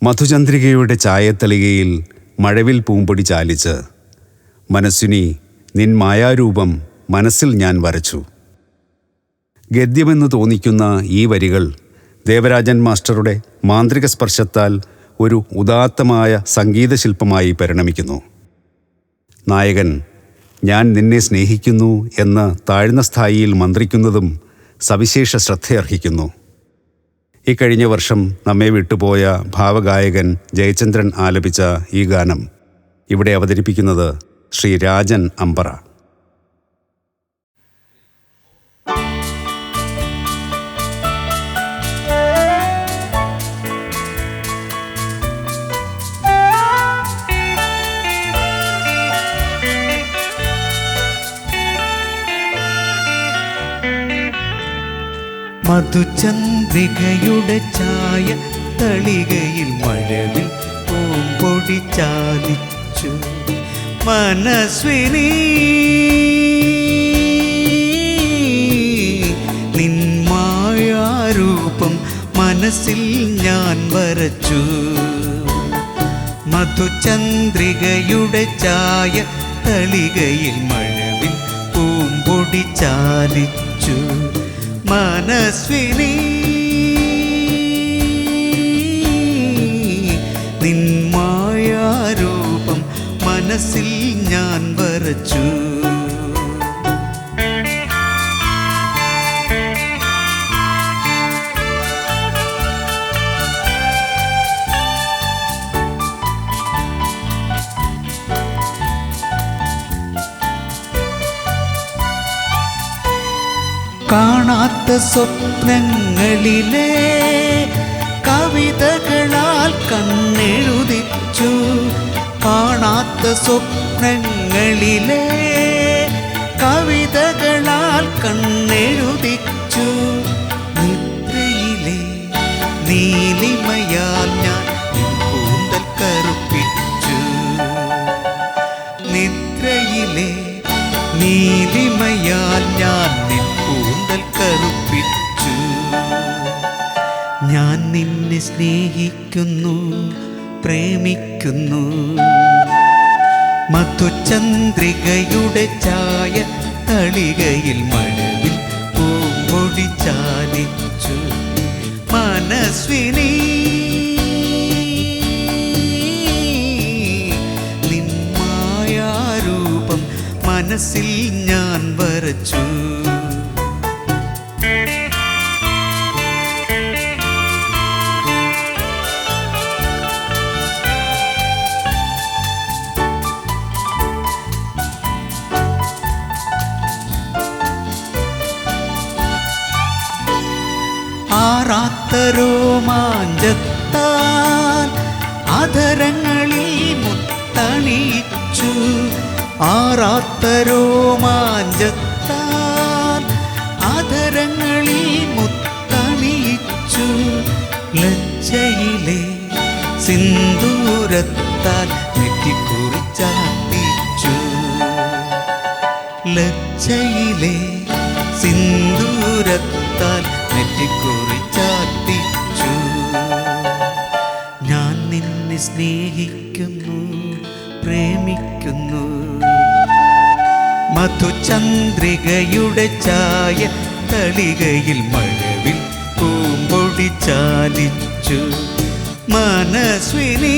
മധുചന്ദ്രികയുടെ ചായത്തളികയിൽ മഴവിൽ പൂമ്പൊടി ചാലിച്ച് മനസ്സിനി നിൻ മായാരൂപം മനസ്സിൽ ഞാൻ വരച്ചു. ഗദ്യമെന്ന് തോന്നിക്കുന്ന ഈ വരികൾ ദേവരാജൻ മാസ്റ്ററുടെ മാന്ത്രിക സ്പർശത്താൽ ഒരു ഉദാത്തമായ സംഗീതശില്പമായി പരിണമിക്കുന്നു. നായകൻ ഞാൻ നിന്നെ സ്നേഹിക്കുന്നു എന്ന് താഴ്ന്ന സ്ഥായിയിൽ മന്ത്രിക്കുന്നതും സവിശേഷ ശ്രദ്ധയർഹിക്കുന്നു. ഇക്കഴിഞ്ഞ വർഷം നമ്മെ വിട്ടുപോയ ഭാവഗായകൻ ജയചന്ദ്രൻ ആലപിച്ച ഈ ഗാനം ഇവിടെ അവതരിപ്പിക്കുന്നത് ശ്രീ രാജൻ അമ്പറ. മധുചന്ദ്രികയുടെ ചായ തളികയിൽ മഴവിൽ പൂമ്പൊടി ചാലിച്ചു മനസ്വിനി നിൻ മായാരൂപം മനസ്സിൽ ഞാൻ വരച്ചു. മധുചന്ദ്രികയുടെ ചായ തളികയിൽ മഴവിൽ പൂമ്പൊടി ചാലിച്ചു മനസ്വിനി നിൻ മായാരൂപം മനസ്സിൽ ഞാൻ വരച്ചു. കാണാത്ത സ്വപ്നങ്ങളിലെ കവിതകളാൽ കണ്ണെഴുതിച്ചു. കാണാത്ത സ്വപ്നങ്ങളിലെ കവിതകളാൽ കണ്ണെഴുതിച്ചു. നിദ്രയിലെ നീലിമയാൽ ഞാൻ കൂന്തൽ കറുപ്പിച്ചു. നിദ്രയിലെ നീലിമയാൽ ഞാൻ കൂന്തൽ കറുപ്പിച്ചു. ഞാൻ നിന്നെ സ്നേഹിക്കുന്നു പ്രേമിക്കുന്നു. മധുചന്ദ്രികയുടെ ചായ തളികയിൽ മഴവിൽ പൂമ്പൊടി ചാലിച്ചു മനസ്വിനി നിൻ മായാരൂപം മനസ്സിൽ ഞാൻ വരച്ചു. ആറാത്ത രോമാഞ്ചത്താൽ അധരങ്ങളിൽ മുത്തണിയിച്ചു. ആറാത്ത രോമാഞ്ചത്താൽ അധരങ്ങളിൽ മുത്തണിയിച്ചു. ലജ്ജയിലെ സിന്ദൂരത്താൽ നെറ്റിക്കുറിച്ചാത്തിച്ചു. ലജ്ജയിലെ സിന്ദൂരത്താൽ നെറ്റിക്കുറിച്ചാത്തിച്ചു. ഞാൻ നിന്നെ സ്നേഹിക്കുന്നു പ്രേമിക്കുന്നു. മധുചന്ദ്രികയുടെ ചായ തളികയിൽ മഴവിൽ പൂമ്പൊടി ചാലിച്ചു മനസ്വിനി